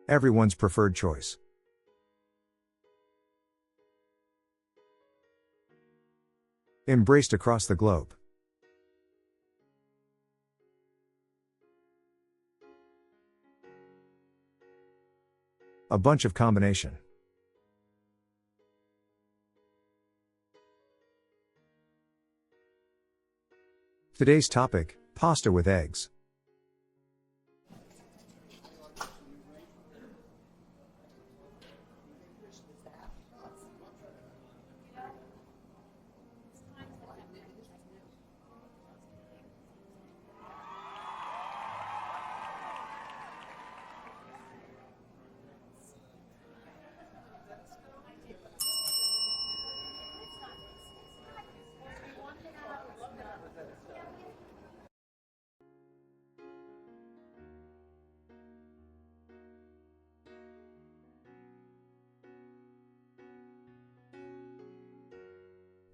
Everyone's preferred choice. Embraced across the globe. A bunch of combination. Today's topic, pasta with eggs.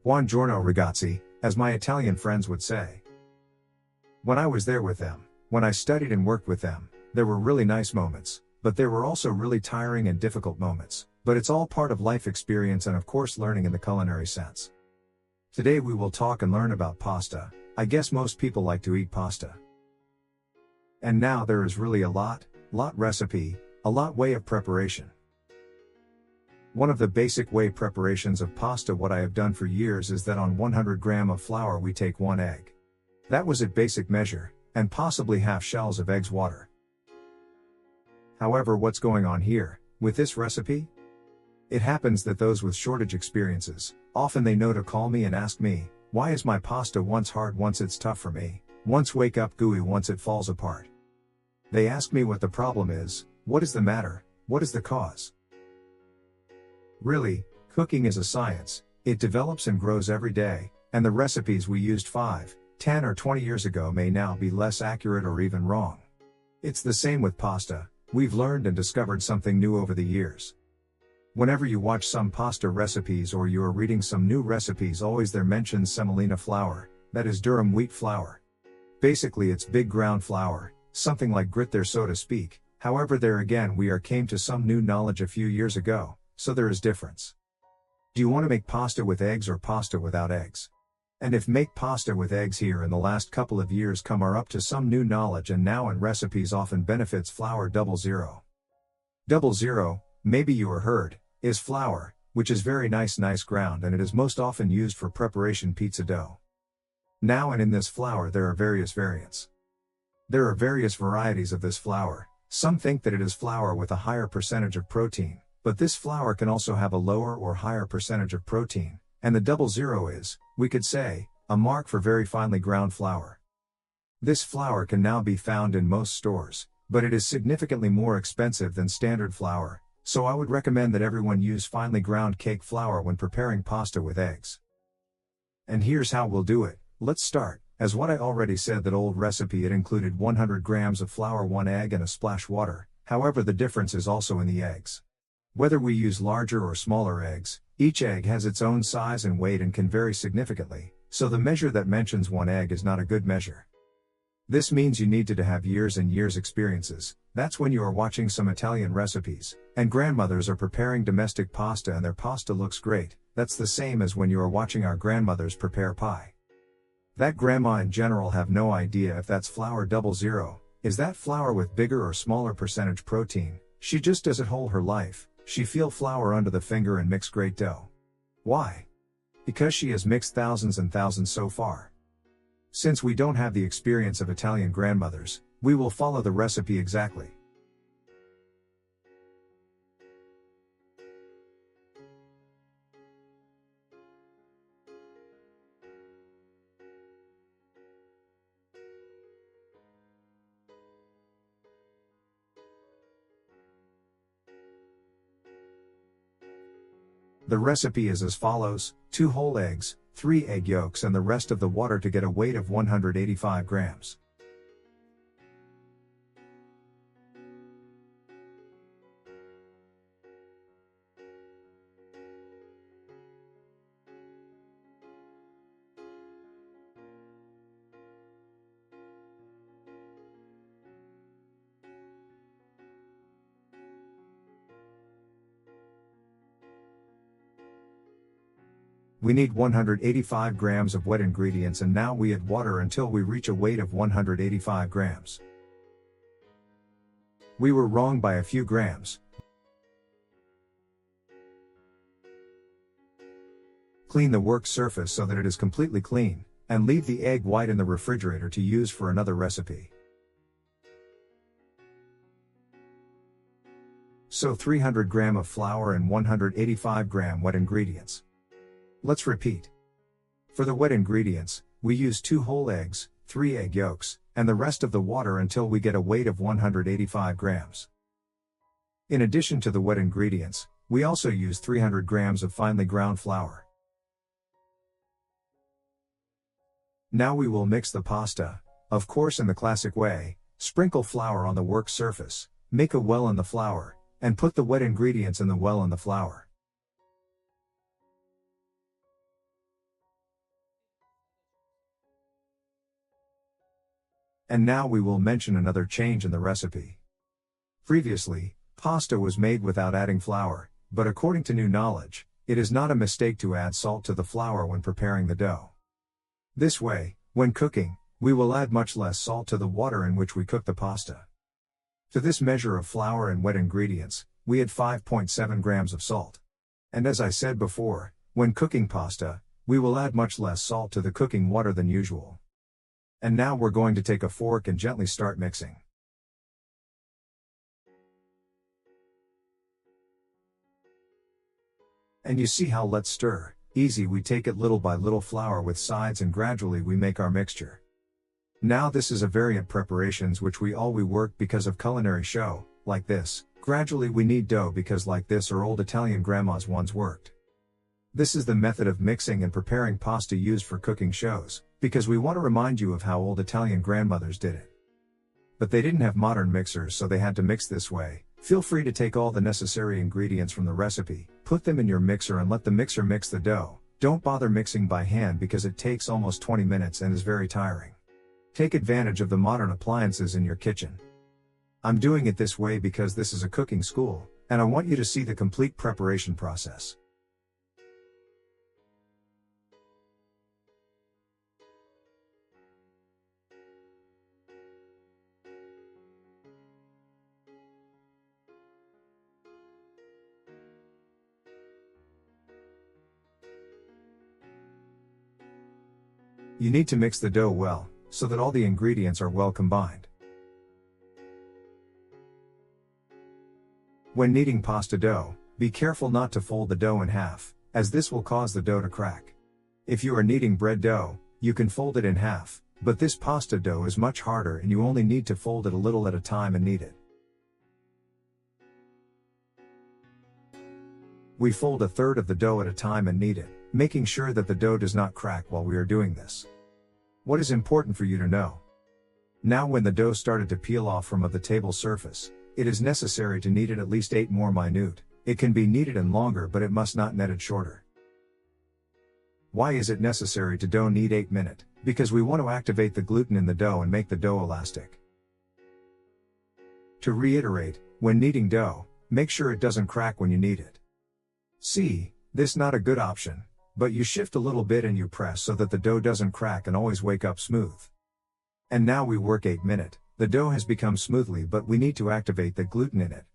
Buongiorno ragazzi, as my Italian friends would say. When I was there with them, when I studied and worked with them, there were really nice moments, but there were also really tiring and difficult moments, but it's all part of life experience and of course learning in the culinary sense. Today we will talk and learn about pasta. I guess most people like to eat pasta. And now there is really a lot recipe, a lot way of preparation. One of the basic way preparations of pasta what I have done for years is that on 100 gram of flour we take 1 egg. That was at basic measure, and possibly half shells of eggs water. However, what's going on here, with this recipe? It happens that those with shortage experiences, often they know to call me and ask me, why is my pasta once hard once it's tough for me, once wake up gooey once it falls apart. They ask me what the problem is, what is the matter, what is the cause? Really, cooking is a science, it develops and grows every day, and the recipes we used 5, 10 or 20 years ago may now be less accurate or even wrong. It's the same with pasta, we've learned and discovered something new over the years. Whenever you watch some pasta recipes or you are reading some new recipes always there mentions semolina flour, that is durum wheat flour. Basically it's big ground flour, something like grit there so to speak, however there again we came to some new knowledge a few years ago. So there is difference. Do you want to make pasta with eggs or pasta without eggs? And if make pasta with eggs here in the last couple of years come are up to some new knowledge and now in recipes often benefits flour 00. 00, maybe you are heard, is flour, which is very nice ground and it is most often used for preparation pizza dough. Now and in this flour there are various variants. There are various varieties of this flour, some think that it is flour with a higher percentage of protein. But this flour can also have a lower or higher percentage of protein, and the 00 is, we could say, a mark for very finely ground flour. This flour can now be found in most stores, but it is significantly more expensive than standard flour, so I would recommend that everyone use finely ground cake flour when preparing pasta with eggs. And here's how we'll do it. Let's start. As what I already said that old recipe it included 100 grams of flour 1 egg and a splash water, however the difference is also in the eggs. Whether we use larger or smaller eggs, each egg has its own size and weight and can vary significantly, so the measure that mentions 1 egg is not a good measure. This means you need to have years and years experiences, that's when you are watching some Italian recipes, and grandmothers are preparing domestic pasta and their pasta looks great, that's the same as when you are watching our grandmothers prepare pie. That grandma in general have no idea if that's flour 00, is that flour with bigger or smaller percentage protein, she just does it whole her life. She feel flour under the finger and mix great dough. Why? Because she has mixed thousands and thousands so far. Since we don't have the experience of Italian grandmothers, we will follow the recipe exactly. The recipe is as follows: 2 whole eggs, 3 egg yolks and the rest of the water to get a weight of 185 grams. We need 185 grams of wet ingredients, and now we add water until we reach a weight of 185 grams. We were wrong by a few grams. Clean the work surface so that it is completely clean, and leave the egg white in the refrigerator to use for another recipe. So 300 gram of flour and 185 gram wet ingredients. Let's repeat. For the wet ingredients, we use 2 whole eggs, 3 egg yolks, and the rest of the water until we get a weight of 185 grams. In addition to the wet ingredients, we also use 300 grams of finely ground flour. Now we will mix the pasta, of course in the classic way. Sprinkle flour on the work surface, make a well in the flour, and put the wet ingredients in the well in the flour. And now we will mention another change in the recipe. Previously, pasta was made without adding flour, but according to new knowledge, it is not a mistake to add salt to the flour when preparing the dough. This way, when cooking, we will add much less salt to the water in which we cook the pasta. To this measure of flour and wet ingredients, we add 5.7 grams of salt. And as I said before, when cooking pasta, we will add much less salt to the cooking water than usual. And now we're going to take a fork and gently start mixing. And you see how let's stir, easy, we take it little by little, flour with sides, and gradually we make our mixture. Now this is a variant preparations which we work because of culinary show, like this, gradually we knead dough because like this or old Italian grandmas once worked. This is the method of mixing and preparing pasta used for cooking shows, because we want to remind you of how old Italian grandmothers did it. But they didn't have modern mixers, so they had to mix this way. Feel free to take all the necessary ingredients from the recipe, put them in your mixer and let the mixer mix the dough. Don't bother mixing by hand because it takes almost 20 minutes and is very tiring. Take advantage of the modern appliances in your kitchen. I'm doing it this way because this is a cooking school, and I want you to see the complete preparation process. You need to mix the dough well, so that all the ingredients are well combined. When kneading pasta dough, be careful not to fold the dough in half, as this will cause the dough to crack. If you are kneading bread dough, you can fold it in half, but this pasta dough is much harder and you only need to fold it a little at a time and knead it. We fold a third of the dough at a time and knead it, making sure that the dough does not crack while we are doing this. What is important for you to know? Now when the dough started to peel off from the table surface, it is necessary to knead it at least 8 more minute. It can be kneaded in longer, but it must not knead it shorter. Why is it necessary to dough knead 8 minutes? Because we want to activate the gluten in the dough and make the dough elastic. To reiterate, when kneading dough, make sure it doesn't crack when you knead it. See, this not a good option, but you shift a little bit and you press so that the dough doesn't crack and always wake up smooth. And now we work 8 minutes. The dough has become smoothly, but we need to activate the gluten in it.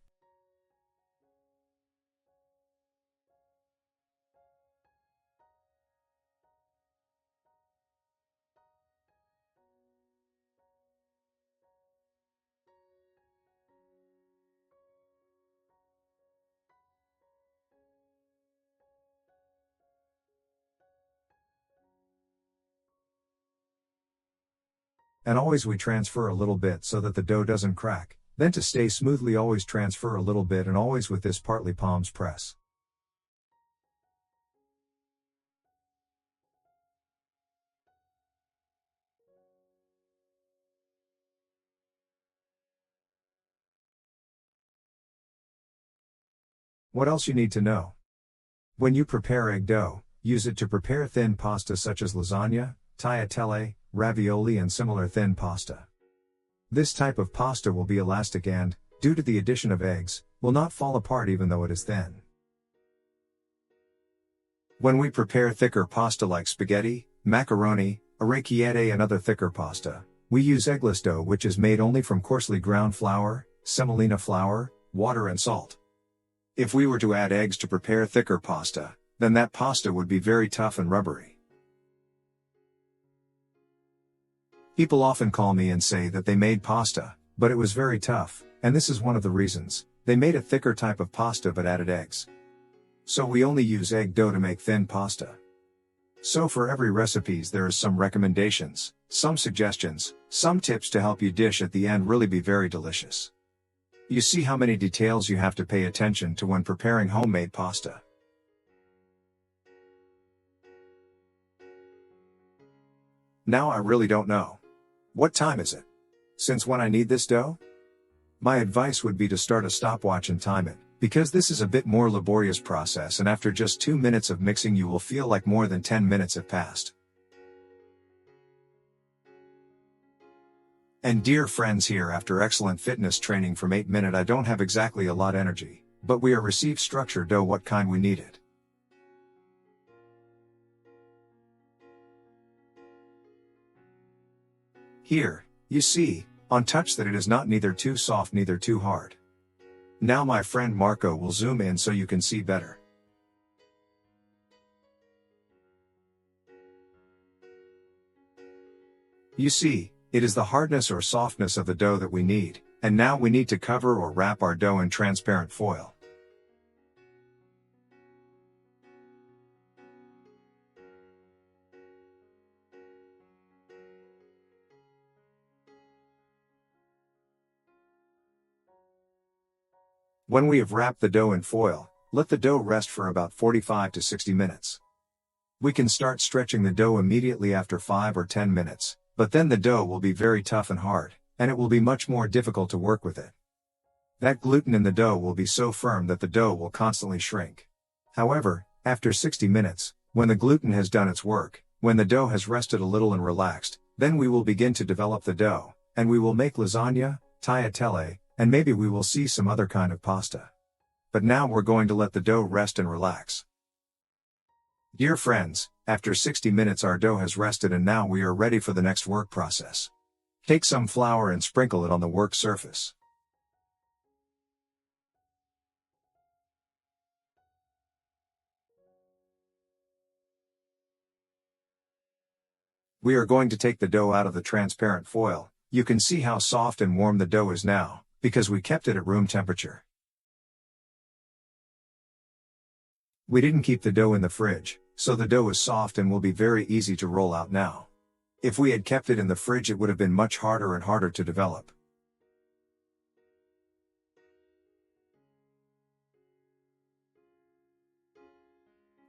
And always we transfer a little bit so that the dough doesn't crack. Then to stay smoothly always transfer a little bit and always with this partly palms press. What else you need to know? When you prepare egg dough, use it to prepare thin pasta such as lasagna, tagliatelle, ravioli and similar thin pasta. This type of pasta will be elastic and, due to the addition of eggs, will not fall apart even though it is thin. When we prepare thicker pasta like spaghetti, macaroni, orecchiette and other thicker pasta, we use eggless dough which is made only from coarsely ground flour, semolina flour, water and salt. If we were to add eggs to prepare thicker pasta, then that pasta would be very tough and rubbery. People often call me and say that they made pasta, but it was very tough, and this is one of the reasons. They made a thicker type of pasta but added eggs. So we only use egg dough to make thin pasta. So for every recipes there is some recommendations, some suggestions, some tips to help you dish at the end really be very delicious. You see how many details you have to pay attention to when preparing homemade pasta. Now I really don't know. What time is it? Since when I need this dough? My advice would be to start a stopwatch and time it, because this is a bit more laborious process and after just 2 minutes of mixing you will feel like more than 10 minutes have passed. And dear friends, here after excellent fitness training from 8 minutes I don't have exactly a lot energy, but we are received structure dough what kind we need it. Here, you see, on touch that it is not neither too soft neither too hard. Now my friend Marco will zoom in so you can see better. You see, it is the hardness or softness of the dough that we need, and now we need to cover or wrap our dough in transparent foil. When we have wrapped the dough in foil, let the dough rest for about 45 to 60 minutes. We can start stretching the dough immediately after 5 or 10 minutes, but then the dough will be very tough and hard, and it will be much more difficult to work with it. That gluten in the dough will be so firm that the dough will constantly shrink. However, after 60 minutes, when the gluten has done its work, when the dough has rested a little and relaxed, then we will begin to develop the dough, and we will make lasagna, tagliatelle, and maybe we will see some other kind of pasta. But now we're going to let the dough rest and relax. Dear friends, after 60 minutes our dough has rested and now we are ready for the next work process. Take some flour and sprinkle it on the work surface. We are going to take the dough out of the transparent foil. You can see how soft and warm the dough is now, because we kept it at room temperature. We didn't keep the dough in the fridge, so the dough is soft and will be very easy to roll out now. If we had kept it in the fridge it would have been much harder and harder to develop.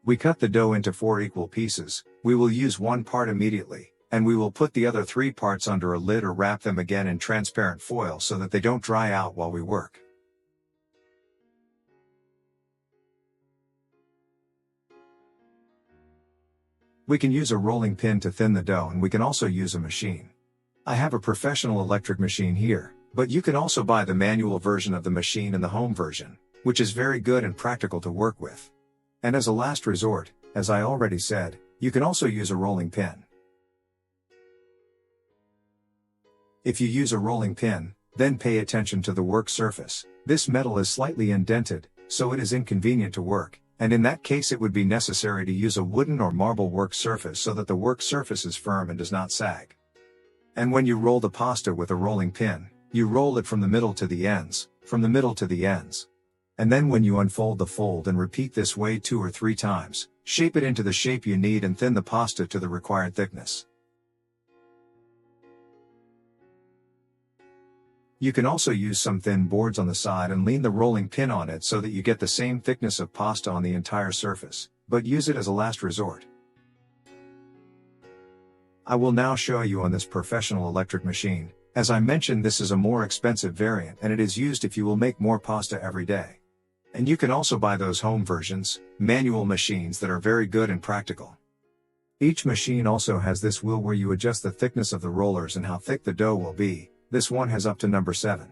We cut the dough into 4 equal pieces. We will use one part immediately, and we will put the other 3 parts under a lid or wrap them again in transparent foil so that they don't dry out while we work. We can use a rolling pin to thin the dough and we can also use a machine. I have a professional electric machine here, but you can also buy the manual version of the machine and the home version, which is very good and practical to work with. And as a last resort, as I already said, you can also use a rolling pin. If you use a rolling pin, then pay attention to the work surface. This metal is slightly indented, so it is inconvenient to work, and in that case it would be necessary to use a wooden or marble work surface so that the work surface is firm and does not sag. And when you roll the pasta with a rolling pin, you roll it from the middle to the ends, from the middle to the ends. And then when you unfold the fold and repeat this way 2 or 3 times, shape it into the shape you need and thin the pasta to the required thickness. You can also use some thin boards on the side and lean the rolling pin on it so that you get the same thickness of pasta on the entire surface, but use it as a last resort. I will now show you on this professional electric machine. As I mentioned, this is a more expensive variant and it is used if you will make more pasta every day. And you can also buy those home versions, manual machines that are very good and practical. Each machine also has this wheel where you adjust the thickness of the rollers and how thick the dough will be. This one has up to number 7.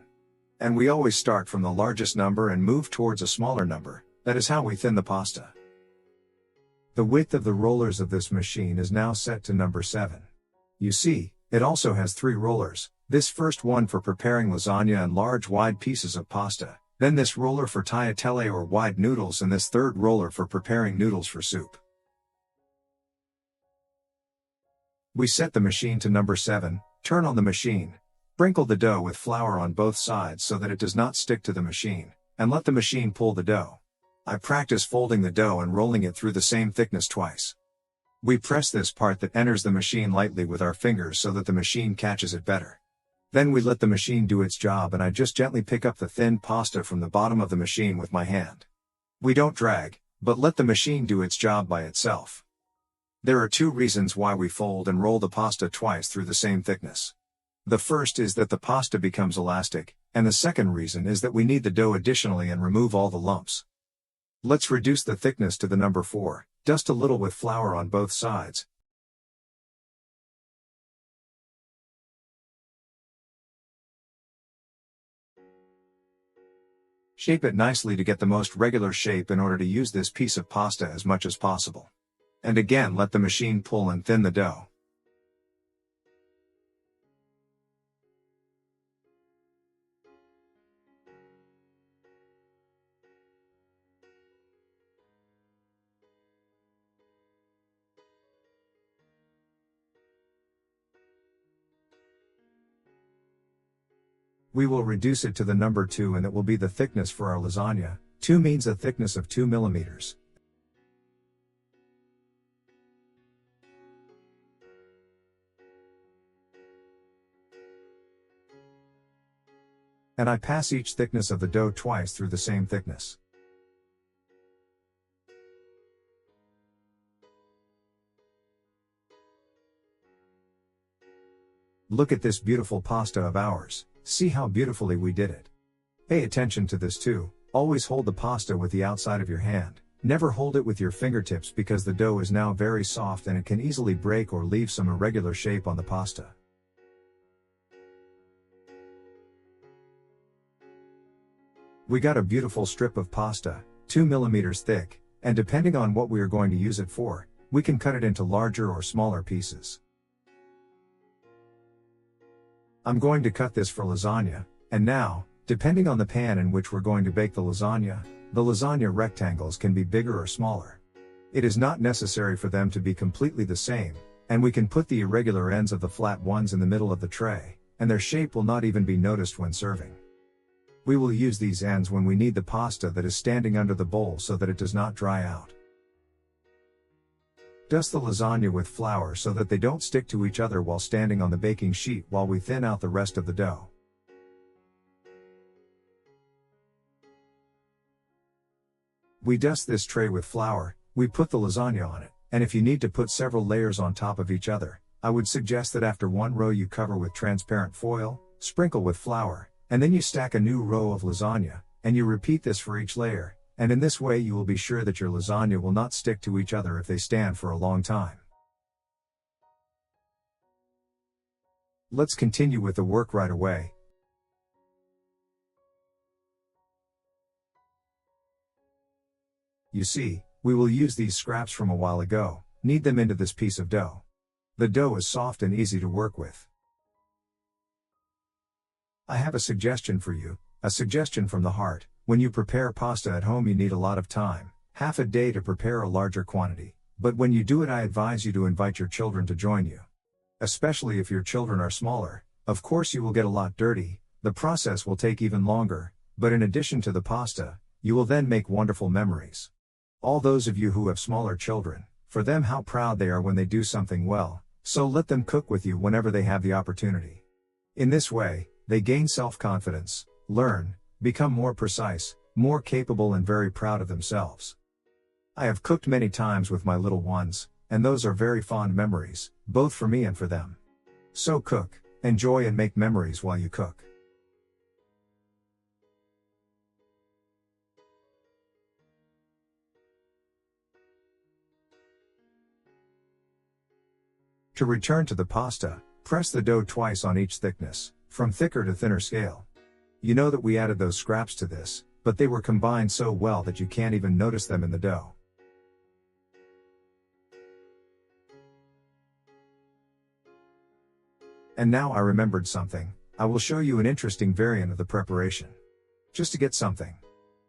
And we always start from the largest number and move towards a smaller number. That is how we thin the pasta. The width of the rollers of this machine is now set to number 7. You see, it also has 3 rollers, this first one for preparing lasagna and large wide pieces of pasta, then this roller for tagliatelle or wide noodles, and this third roller for preparing noodles for soup. We set the machine to number 7, turn on the machine, sprinkle the dough with flour on both sides so that it does not stick to the machine, and let the machine pull the dough. I practice folding the dough and rolling it through the same thickness twice. We press this part that enters the machine lightly with our fingers so that the machine catches it better. Then we let the machine do its job, and I just gently pick up the thin pasta from the bottom of the machine with my hand. We don't drag, but let the machine do its job by itself. There are 2 reasons why we fold and roll the pasta twice through the same thickness. The first is that the pasta becomes elastic, and the second reason is that we knead the dough additionally and remove all the lumps. Let's reduce the thickness to the number 4, dust a little with flour on both sides. Shape it nicely to get the most regular shape in order to use this piece of pasta as much as possible. And again, let the machine pull and thin the dough. We will reduce it to the number 2, and it will be the thickness for our lasagna. 2 means a thickness of 2 millimeters. And I pass each thickness of the dough twice through the same thickness. Look at this beautiful pasta of ours. See how beautifully we did it. Pay attention to this too. Always hold the pasta with the outside of your hand. Never hold it with your fingertips, because the dough is now very soft and it can easily break or leave some irregular shape on the pasta. We got a beautiful strip of pasta, 2 millimeters thick, and depending on what we are going to use it for, we can cut it into larger or smaller pieces. I'm going to cut this for lasagna, and now, depending on the pan in which we're going to bake the lasagna rectangles can be bigger or smaller. It is not necessary for them to be completely the same, and we can put the irregular ends of the flat ones in the middle of the tray, and their shape will not even be noticed when serving. We will use these ends when we knead the pasta that is standing under the bowl so that it does not dry out. Dust the lasagna with flour so that they don't stick to each other while standing on the baking sheet while we thin out the rest of the dough. We dust this tray with flour, we put the lasagna on it, and if you need to put several layers on top of each other, I would suggest that after one row you cover with transparent foil, sprinkle with flour, and then you stack a new row of lasagna, and you repeat this for each layer. And in this way you will be sure that your lasagna will not stick to each other if they stand for a long time. Let's continue with the work right away. You see, we will use these scraps from a while ago, knead them into this piece of dough. The dough is soft and easy to work with. I have a suggestion for you, a suggestion from the heart. When you prepare pasta at home you need a lot of time, half a day to prepare a larger quantity, but when you do it I advise you to invite your children to join you. Especially if your children are smaller. Of course you will get a lot dirty, the process will take even longer, but in addition to the pasta, you will then make wonderful memories. All those of you who have smaller children, for them how proud they are when they do something well, so let them cook with you whenever they have the opportunity. In this way, they gain self-confidence, learn, become more precise, more capable and very proud of themselves. I have cooked many times with my little ones, and those are very fond memories, both for me and for them. So cook, enjoy and make memories while you cook. To return to the pasta, press the dough twice on each thickness, from thicker to thinner scale. You know that we added those scraps to this, but they were combined so well that you can't even notice them in the dough. And now I remembered something, I will show you an interesting variant of the preparation. Just to get something.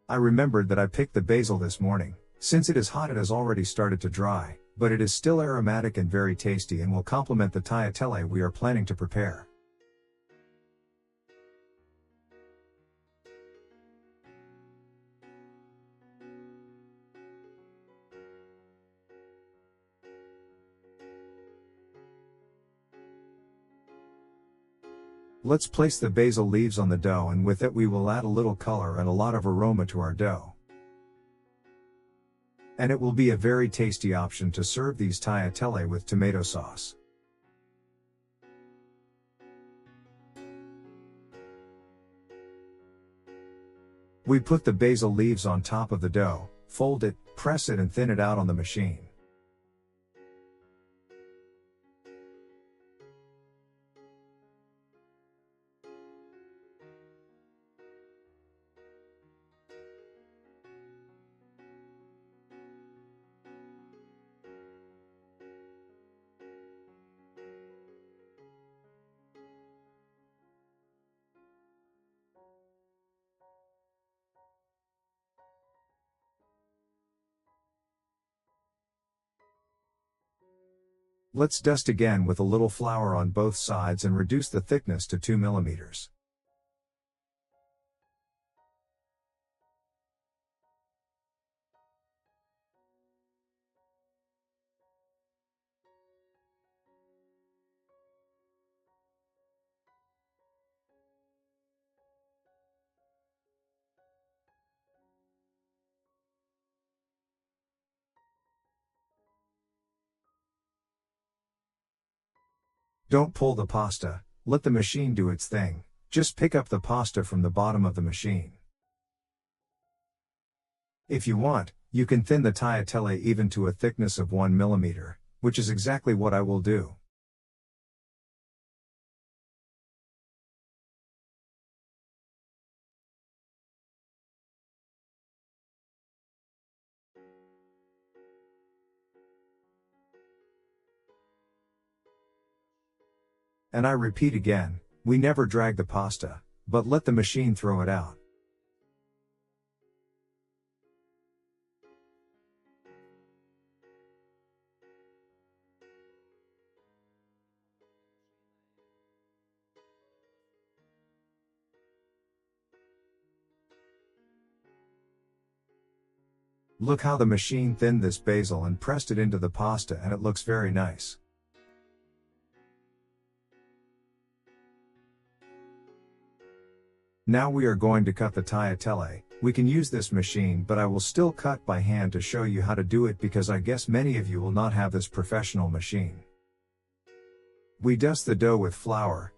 I remembered that I picked the basil this morning. Since it is hot it has already started to dry, but it is still aromatic and very tasty and will complement the tagliatelle we are planning to prepare. Let's place the basil leaves on the dough, and with it we will add a little color and a lot of aroma to our dough. And it will be a very tasty option to serve these tagliatelle with tomato sauce. We put the basil leaves on top of the dough, fold it, press it and thin it out on the machine. Let's dust again with a little flour on both sides and reduce the thickness to 2 mm. Don't pull the pasta, let the machine do its thing, just pick up the pasta from the bottom of the machine. If you want, you can thin the tagliatelle even to a thickness of 1 mm, which is exactly what I will do. And I repeat again, we never drag the pasta, but let the machine throw it out. Look how the machine thinned this basil and pressed it into the pasta, and it looks very nice. Now we are going to cut the tagliatelle. We can use this machine, but I will still cut by hand to show you how to do it because I guess many of you will not have this professional machine. We dust the dough with flour.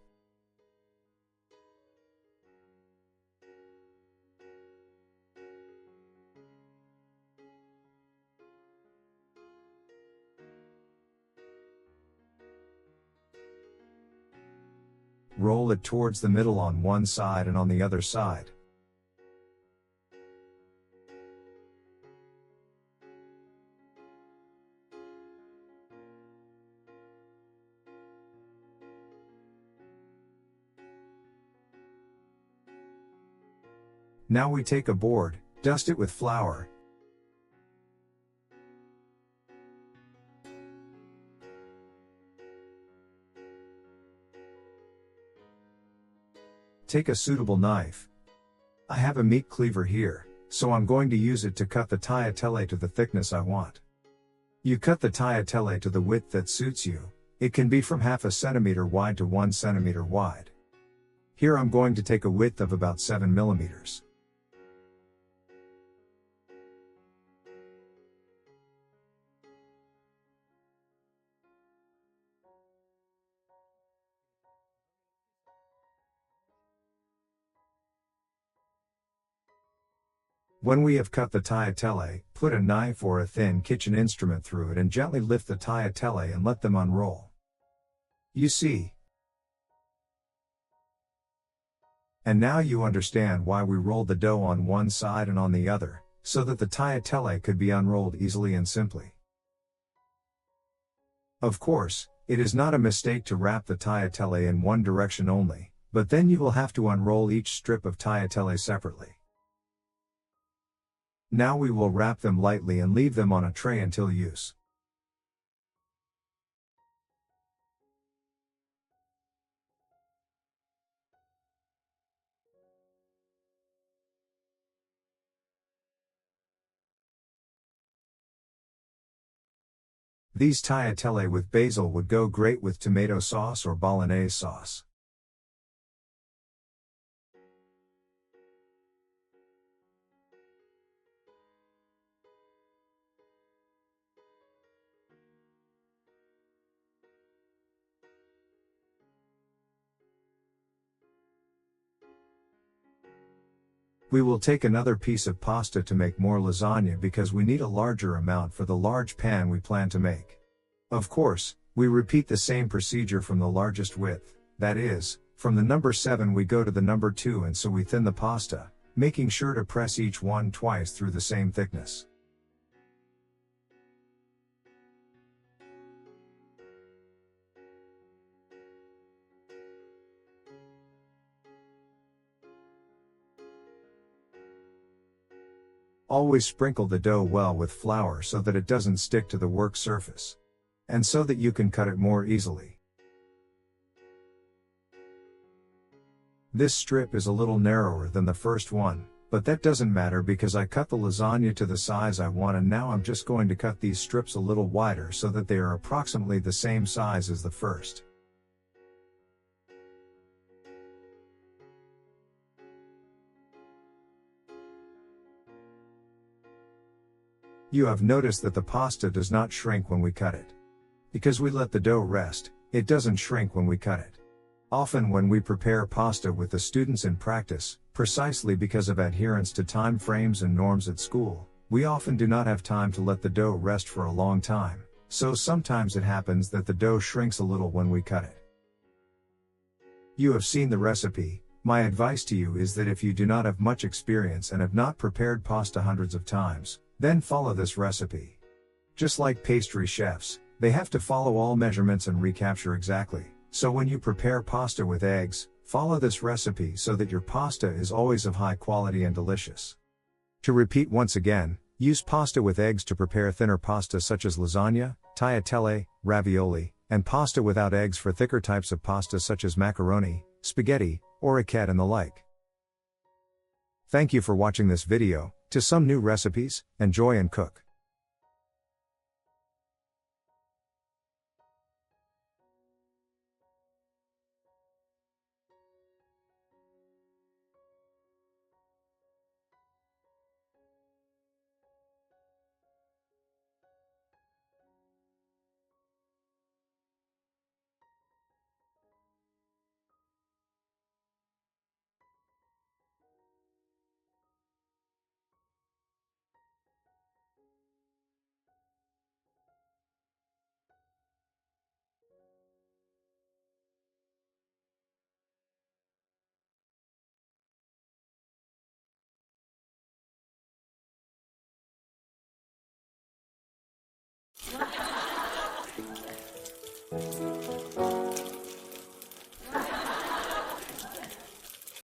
Roll it towards the middle on one side and on the other side. Now we take a board, dust it with flour. Take a suitable knife. I have a meat cleaver here, so I'm going to use it to cut the tagliatelle to the thickness I want. You cut the tagliatelle to the width that suits you. It can be from 0.5 centimeter wide to 1 centimeter wide. Here I'm going to take a width of about 7 millimeters. When we have cut the tagliatelle, put a knife or a thin kitchen instrument through it and gently lift the tagliatelle and let them unroll. You see? And now you understand why we rolled the dough on one side and on the other, so that the tagliatelle could be unrolled easily and simply. Of course, it is not a mistake to wrap the tagliatelle in one direction only, but then you will have to unroll each strip of tagliatelle separately. Now we will wrap them lightly and leave them on a tray until use. These tagliatelle with basil would go great with tomato sauce or bolognese sauce. We will take another piece of pasta to make more lasagna because we need a larger amount for the large pan we plan to make. Of course, we repeat the same procedure from the largest width, that is, from the number 7 we go to the number 2, and so we thin the pasta, making sure to press each one twice through the same thickness. Always sprinkle the dough well with flour so that it doesn't stick to the work surface, and so that you can cut it more easily. This strip is a little narrower than the first one, but that doesn't matter because I cut the lasagna to the size I want, and now I'm just going to cut these strips a little wider so that they are approximately the same size as the first. You have noticed that the pasta does not shrink when we cut it. Because we let the dough rest, it doesn't shrink when we cut it. Often when we prepare pasta with the students in practice, precisely because of adherence to time frames and norms at school, we often do not have time to let the dough rest for a long time, so sometimes it happens that the dough shrinks a little when we cut it. You have seen the recipe. My advice to you is that if you do not have much experience and have not prepared pasta hundreds of times, then follow this recipe. Just like pastry chefs, they have to follow all measurements and recapture exactly. So when you prepare pasta with eggs, follow this recipe so that your pasta is always of high quality and delicious. To repeat once again, use pasta with eggs to prepare thinner pasta such as lasagna, tagliatelle, ravioli, and pasta without eggs for thicker types of pasta such as macaroni, spaghetti, or orecchiette and the like. Thank you for watching this video. To some new recipes, enjoy and cook.